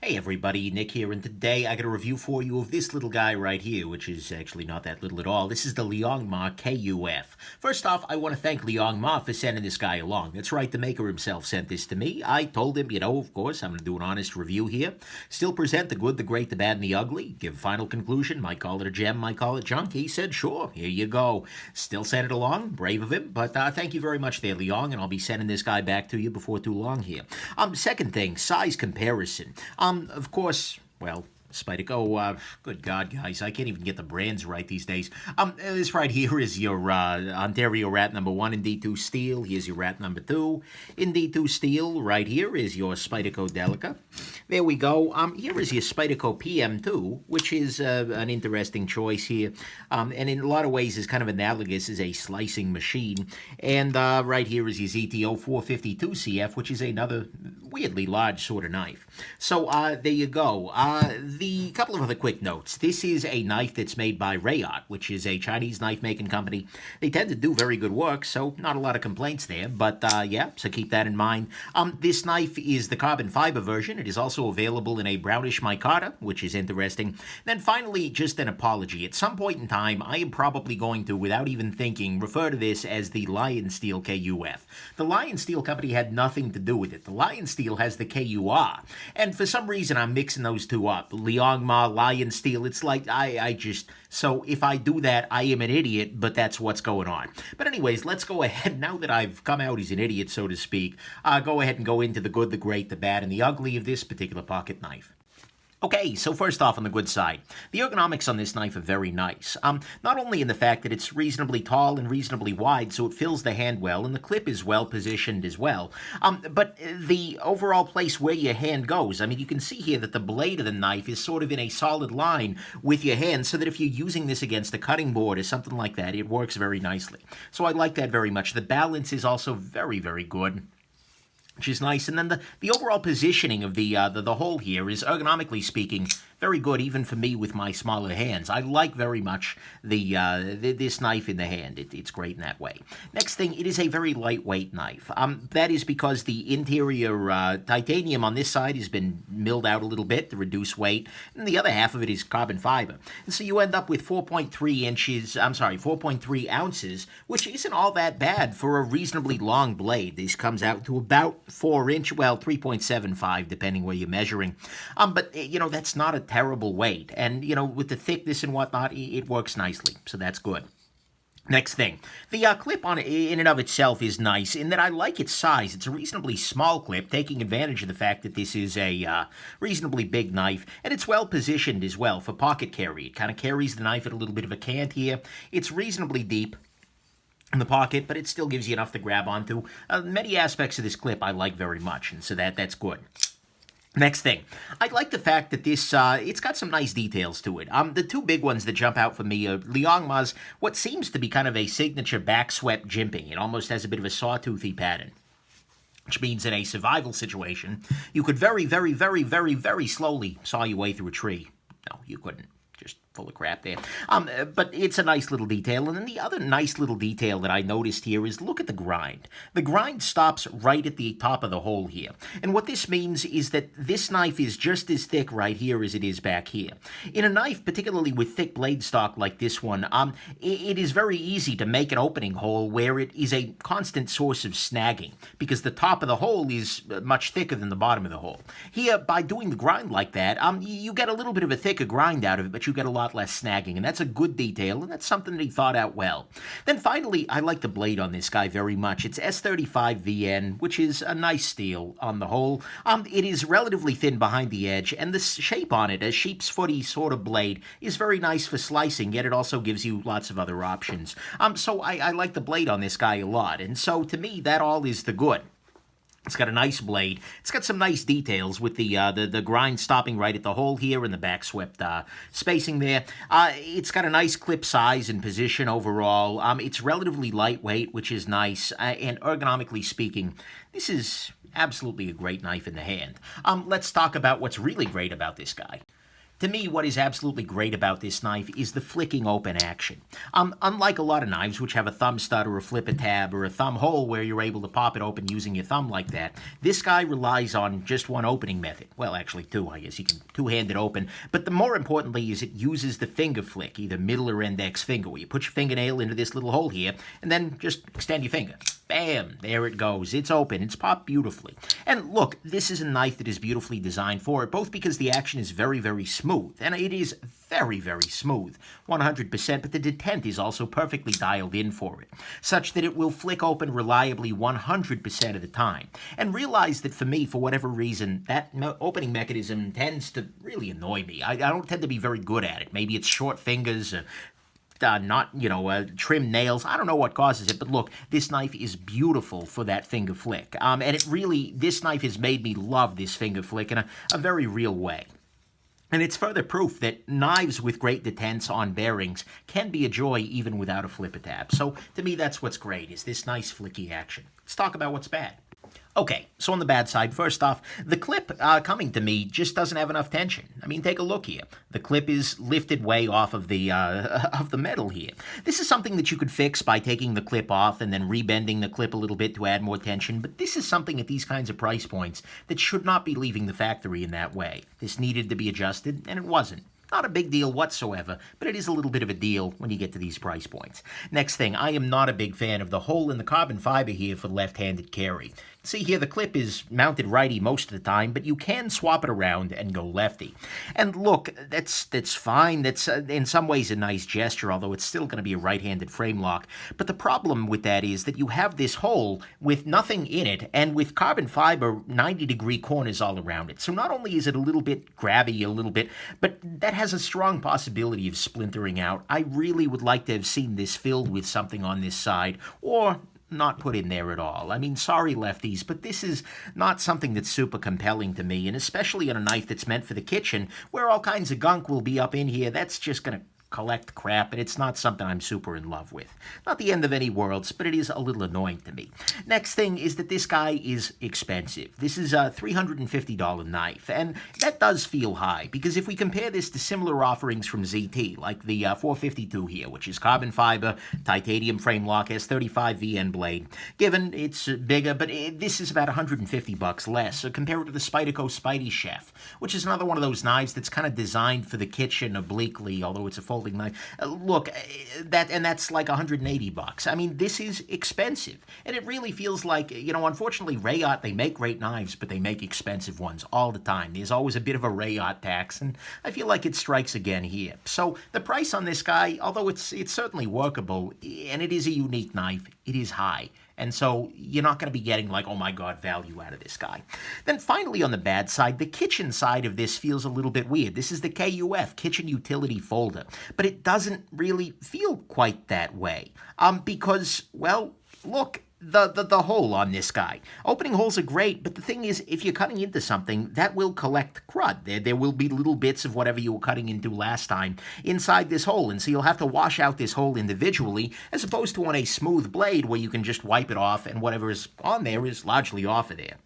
Hey everybody, Nick here, and today I got a review for you of this little guy right here, which is actually not that little at all. This is the Liangma KUF. First off, I want to thank Liangma for sending this guy along. That's right, the maker himself sent this to me. I told him, of course, I'm going to do an honest review here. Still present the good, the great, the bad, and the ugly. Give final conclusion, might call it a gem, might call it junk. He said, sure, here you go. Still sent it along, brave of him, but thank you very much there, Liang, and I'll be sending this guy back to you before too long here. Second thing, size comparison. Of course, well, Spyderco, good God, guys, I can't even get the brands right these days. This right here is your Ontario Rat number 1 in D2 Steel. Here's your Rat number 2 in D2 Steel. Right here is your Spyderco Delica. There we go. Here is your Spyderco PM2, which is an interesting choice here, and in a lot of ways is kind of analogous as a slicing machine. And right here is your ZTO 452CF, which is another weirdly large sort of knife. So there you go. The couple of other quick notes. This is a knife that's made by Rayot, which is a Chinese knife-making company. They tend to do very good work, so not a lot of complaints there. But yeah, so keep that in mind. This knife is the carbon fiber version. It is also available in a brownish micarta, which is interesting. Then finally, just an apology. At some point in time, I am probably going to, without even thinking, refer to this as the Lion Steel KUF. The Lion Steel company had nothing to do with it. The Lion Steel has the KUR. And for some reason, I'm mixing those two up. Liangma, Lion Steel, it's like, so if I do that, I am an idiot, but that's what's going on. But anyways, let's go ahead, now that I've come out as an idiot, so to speak, go ahead and go into the good, the great, the bad, and the ugly of this particular pocket knife. Okay, so first off on the good side, the ergonomics on this knife are very nice. Not only in the fact that it's reasonably tall and reasonably wide, so it fills the hand well, and the clip is well positioned as well, but the overall place where your hand goes, I mean, you can see here that the blade of the knife is sort of in a solid line with your hand, so that if you're using this against a cutting board or something like that, it works very nicely. So I like that very much. The balance is also very, very good, which is nice. And then the overall positioning of the hole here is, ergonomically speaking, very good, even for me with my smaller hands. I like very much this knife in the hand. It's great in that way. Next thing, it is a very lightweight knife. That is because the interior titanium on this side has been milled out a little bit to reduce weight, and the other half of it is carbon fiber. And so you end up with 4.3 ounces, which isn't all that bad for a reasonably long blade. This comes out to about 4 inch, well, 3.75 depending where you're measuring. But that's not a terrible weight, and with the thickness and whatnot, it works nicely, so that's good. Next thing, the clip on it in and of itself is nice in that I like its size. It's a reasonably small clip, taking advantage of the fact that this is a reasonably big knife, and it's well positioned as well for pocket carry. It kind of carries the knife at a little bit of a cant here. It's reasonably deep in the pocket, but it still gives you enough to grab onto. Many aspects of this clip I like very much, and so that's good. Next thing, I like the fact that this, it's got some nice details to it. The two big ones that jump out for me are Liangma's, what seems to be kind of a signature back-swept jimping. It almost has a bit of a sawtoothy pattern, which means in a survival situation, you could very, very, very, very, very slowly saw your way through a tree. No, you couldn't. Just full of crap there. But it's a nice little detail. And then the other nice little detail that I noticed here is look at the grind. The grind stops right at the top of the hole here. And what this means is that this knife is just as thick right here as it is back here. In a knife, particularly with thick blade stock like this one, it is very easy to make an opening hole where it is a constant source of snagging because the top of the hole is much thicker than the bottom of the hole. Here, by doing the grind like that, you get a little bit of a thicker grind out of it, but you get a lot less snagging, and that's a good detail, and that's something that he thought out well. Then finally, I like the blade on this guy very much. It's S35VN, which is a nice steel on the whole. It is relatively thin behind the edge, and the shape on it, a sheep's footy sort of blade, is very nice for slicing, yet it also gives you lots of other options. So I like the blade on this guy a lot, and so to me, that all is the good. It's got a nice blade. It's got some nice details with the grind stopping right at the hole here and the back swept spacing there. It's got a nice clip size and position overall. It's relatively lightweight, which is nice. And ergonomically speaking, this is absolutely a great knife in the hand. Let's talk about what's really great about this guy. To me, what is absolutely great about this knife is the flicking open action. Unlike a lot of knives which have a thumb stud or a flipper tab or a thumb hole where you're able to pop it open using your thumb like that, this guy relies on just one opening method. Well, actually two, I guess. You can two-hand it open. But the more importantly is it uses the finger flick, either middle or index finger, where you put your fingernail into this little hole here and then just extend your finger. Bam! There it goes. It's open. It's popped beautifully. And look, this is a knife that is beautifully designed for it, both because the action is very, very smooth, and it is very, very smooth, 100%, but the detent is also perfectly dialed in for it, such that it will flick open reliably 100% of the time. And realize that for me, for whatever reason, that opening mechanism tends to really annoy me. I don't tend to be very good at it. Maybe it's short fingers, trim nails. I don't know what causes it, but look, this knife is beautiful for that finger flick. And this knife has made me love this finger flick in a very real way. And it's further proof that knives with great detents on bearings can be a joy even without a flipper tab. So to me, that's what's great, is this nice flicky action. Let's talk about what's bad. Okay, so on the bad side, first off, the clip coming to me just doesn't have enough tension. I mean, take a look here. The clip is lifted way off of the metal here. This is something that you could fix by taking the clip off and then rebending the clip a little bit to add more tension, but this is something at these kinds of price points that should not be leaving the factory in that way. This needed to be adjusted, and it wasn't. Not a big deal whatsoever, but it is a little bit of a deal when you get to these price points. Next thing, I am not a big fan of the hole in the carbon fiber here for left-handed carry. See here, the clip is mounted righty most of the time, but you can swap it around and go lefty. And look, that's fine. That's in some ways a nice gesture, although it's still going to be a right-handed frame lock. But the problem with that is that you have this hole with nothing in it and with carbon fiber 90-degree corners all around it. So not only is it a little bit grabby, but that has a strong possibility of splintering out. I really would like to have seen this filled with something on this side, or not put in there at all. I mean, sorry, lefties, but this is not something that's super compelling to me, and especially on a knife that's meant for the kitchen, where all kinds of gunk will be up in here. That's just going to collect crap, and it's not something I'm super in love with. Not the end of any worlds, but it is a little annoying to me. Next thing is that this guy is expensive. This is a $350 knife, and that does feel high, because if we compare this to similar offerings from ZT, like the 452 here, which is carbon fiber, titanium frame lock, S35 VN blade, given it's bigger, but this is about $150 less. So compare it to the Spyderco Spidey Chef, which is another one of those knives that's kind of designed for the kitchen obliquely, although it's a full knife. That's like $180. I mean, this is expensive, and it really feels like, unfortunately, Rayot, they make great knives, but they make expensive ones all the time. There's always a bit of a Rayot tax, and I feel like it strikes again here. So the price on this guy, although it's certainly workable, and it is a unique knife, it is high. And so you're not going to be getting like, oh my God, value out of this guy. Then finally on the bad side, the kitchen side of this feels a little bit weird. This is the KUF, Kitchen Utility Folder. But it doesn't really feel quite that way. Because, well, look, the hole on this guy. Opening holes are great, but the thing is, if you're cutting into something, that will collect crud. There will be little bits of whatever you were cutting into last time inside this hole, and so you'll have to wash out this hole individually, as opposed to on a smooth blade where you can just wipe it off, and whatever is on there is largely off of there.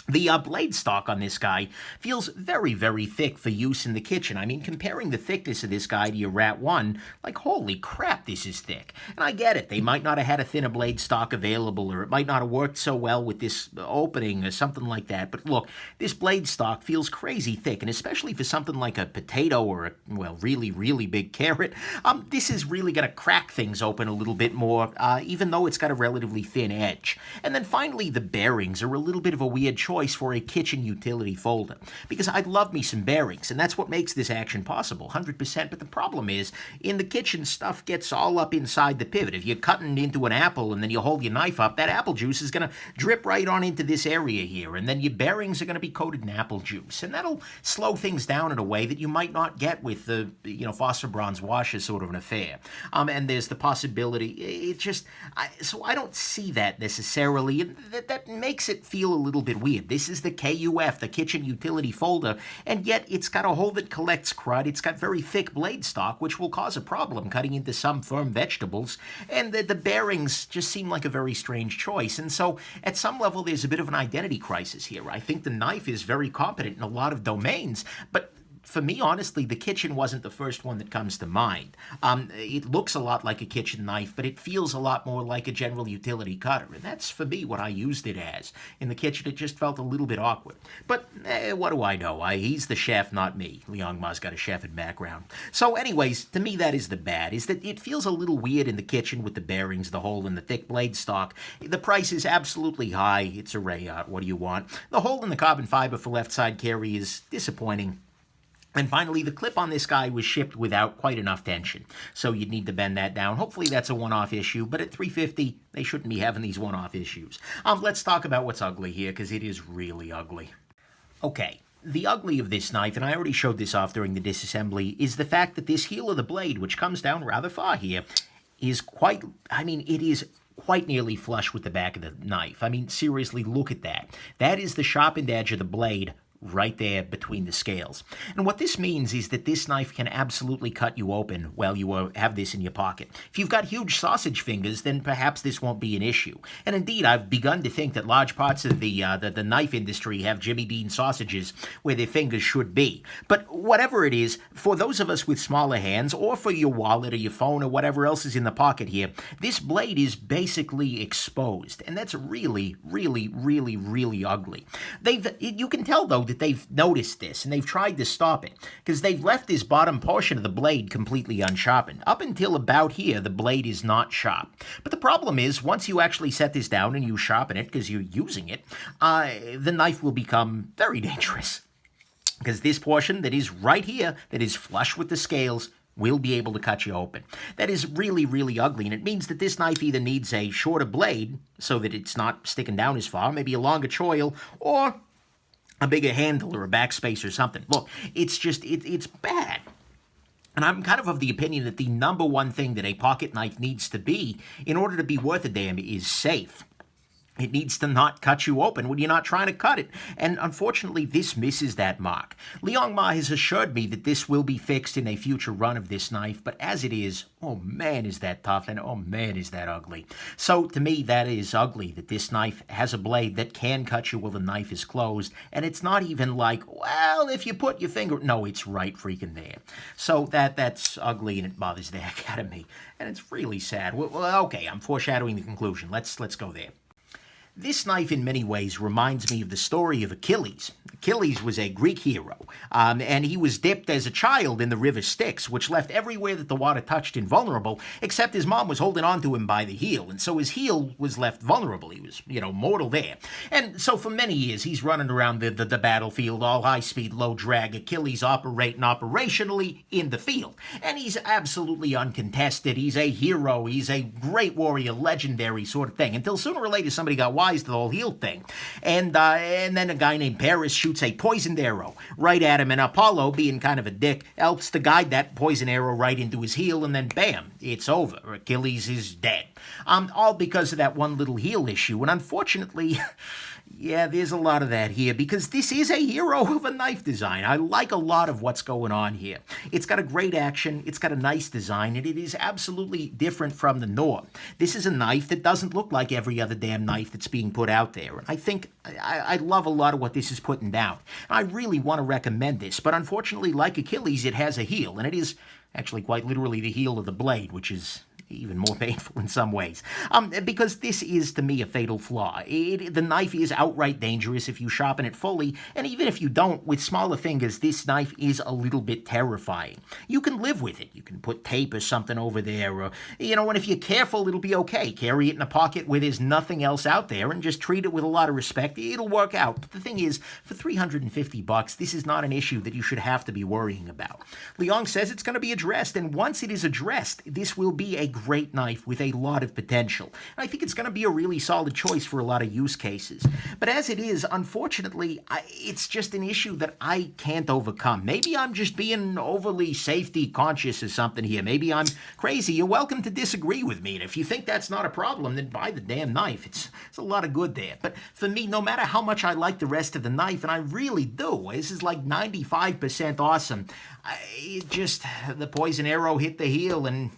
The blade stock on this guy feels very, very thick for use in the kitchen. I mean, comparing the thickness of this guy to your Rat 1, like, holy crap, this is thick. And I get it. They might not have had a thinner blade stock available, or it might not have worked so well with this opening or something like that. But look, this blade stock feels crazy thick, and especially for something like a potato or a, well, really, really big carrot, this is really going to crack things open a little bit more, even though it's got a relatively thin edge. And then finally, the bearings are a little bit of a weird choice for a kitchen utility folder, because I'd love me some bearings, and that's what makes this action possible, 100%, but the problem is, in the kitchen, stuff gets all up inside the pivot. If you're cutting into an apple and then you hold your knife up, that apple juice is going to drip right on into this area here, and then your bearings are going to be coated in apple juice, and that'll slow things down in a way that you might not get with the, Phosphor-Bronze washer sort of an affair. And there's the possibility, so I don't see that necessarily, and that makes it feel a little bit weird. This is the KUF, the Kitchen Utility Folder, and yet it's got a hole that collects crud. It's got very thick blade stock, which will cause a problem cutting into some firm vegetables, and the bearings just seem like a very strange choice. And so, at some level, there's a bit of an identity crisis here. I think the knife is very competent in a lot of domains, but for me, honestly, the kitchen wasn't the first one that comes to mind. It looks a lot like a kitchen knife, but it feels a lot more like a general utility cutter, and that's, for me, what I used it as. In the kitchen, it just felt a little bit awkward. But what do I know? He's the chef, not me. Liang Ma's got a chef in background. So anyways, to me, that is the bad, is that it feels a little weird in the kitchen with the bearings, the hole, and the thick blade stock. The price is absolutely high. It's a Rayart. What do you want? The hole in the carbon fiber for left side carry is disappointing. And finally, the clip on this guy was shipped without quite enough tension, so you'd need to bend that down. Hopefully that's a one-off issue, but at $350, they shouldn't be having these one-off issues. Let's talk about what's ugly here, because it is really ugly. Okay, the ugly of this knife, and I already showed this off during the disassembly, is the fact that this heel of the blade, which comes down rather far here, is quite, it is quite nearly flush with the back of the knife. Seriously, look at that. That is the sharpened edge of the blade right there between the scales. And what this means is that this knife can absolutely cut you open while you have this in your pocket. If you've got huge sausage fingers, then perhaps this won't be an issue. And indeed, I've begun to think that large parts of the knife industry have Jimmy Dean sausages where their fingers should be. But whatever it is, for those of us with smaller hands, or for your wallet or your phone or whatever else is in the pocket here, this blade is basically exposed. And that's really, really, really, really ugly. You can tell, though, that they've noticed this and they've tried to stop it, because they've left this bottom portion of the blade completely unsharpened. Up until about here, the blade is not sharp. But the problem is, once you actually set this down and you sharpen it, because you're using it, the knife will become very dangerous. Because this portion that is right here, that is flush with the scales, will be able to cut you open. That is really, really ugly, and it means that this knife either needs a shorter blade so that it's not sticking down as far, maybe a longer choil, or a bigger handle or a backspace or something. Look, it's just, it's bad. And I'm kind of the opinion that the number one thing that a pocket knife needs to be in order to be worth a damn is safe. It needs to not cut you open when you're not trying to cut it. And unfortunately, this misses that mark. Liang Ma has assured me that this will be fixed in a future run of this knife, but as it is, oh man, is that tough, and oh man, is that ugly. So to me, that is ugly, that this knife has a blade that can cut you while the knife is closed, and it's not even like, well, if you put your finger, no, it's right freaking there. So that's ugly, and it bothers the heck out of me, and it's really sad. Well, okay, I'm foreshadowing the conclusion. Let's go there. This knife in many ways reminds me of the story of Achilles. Achilles was a Greek hero, and he was dipped as a child in the river Styx, which left everywhere that the water touched invulnerable, except his mom was holding on to him by the heel, and so his heel was left vulnerable. He was, mortal there. And so for many years, he's running around the battlefield, all high-speed, low-drag, Achilles operating operationally in the field. And he's absolutely uncontested. He's a hero. He's a great warrior, legendary sort of thing, until sooner or later somebody got wise to the whole heel thing. And then a guy named Paris shoots a poisoned arrow right at him, and Apollo, being kind of a dick, helps to guide that poison arrow right into his heel, and then bam, it's over. Achilles is dead. All because of that one little heel issue, and unfortunately, yeah, there's a lot of that here, because this is a hero of a knife design. I like a lot of what's going on here. It's got a great action, it's got a nice design, and it is absolutely different from the norm. This is a knife that doesn't look like every other damn knife that's being put out there, and I think I love a lot of what this is putting down. I really want to recommend this, but unfortunately, like Achilles, it has a heel, and it is actually quite literally the heel of the blade, which is even more painful in some ways, because this is, to me, a fatal flaw. The knife is outright dangerous if you sharpen it fully, and even if you don't, with smaller fingers, this knife is a little bit terrifying. You can live with it. You can put tape or something over there, or, and if you're careful, it'll be okay. Carry it in a pocket where there's nothing else out there, and just treat it with a lot of respect. It'll work out. But the thing is, for $350, this is not an issue that you should have to be worrying about. Liang says it's going to be addressed, and once it is addressed, this will be a great knife with a lot of potential. I think it's going to be a really solid choice for a lot of use cases. But as it is, unfortunately, it's just an issue that I can't overcome. Maybe I'm just being overly safety conscious or something here. Maybe I'm crazy. You're welcome to disagree with me. And if you think that's not a problem, then buy the damn knife. It's a lot of good there. But for me, no matter how much I like the rest of the knife, and I really do, this is like 95% awesome, the poison arrow hit the heel, and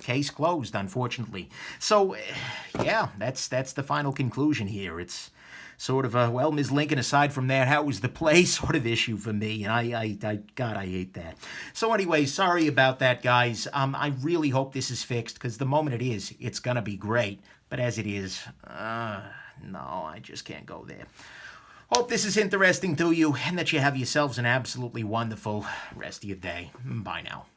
case closed, unfortunately. So, yeah, that's the final conclusion here. It's sort of a, well, Ms. Lincoln, aside from that, how was the play sort of issue for me. And God, I hate that. So anyway, sorry about that, guys. I really hope this is fixed, because the moment it is, it's going to be great. But as it is, no, I just can't go there. Hope this is interesting to you, and that you have yourselves an absolutely wonderful rest of your day. Bye now.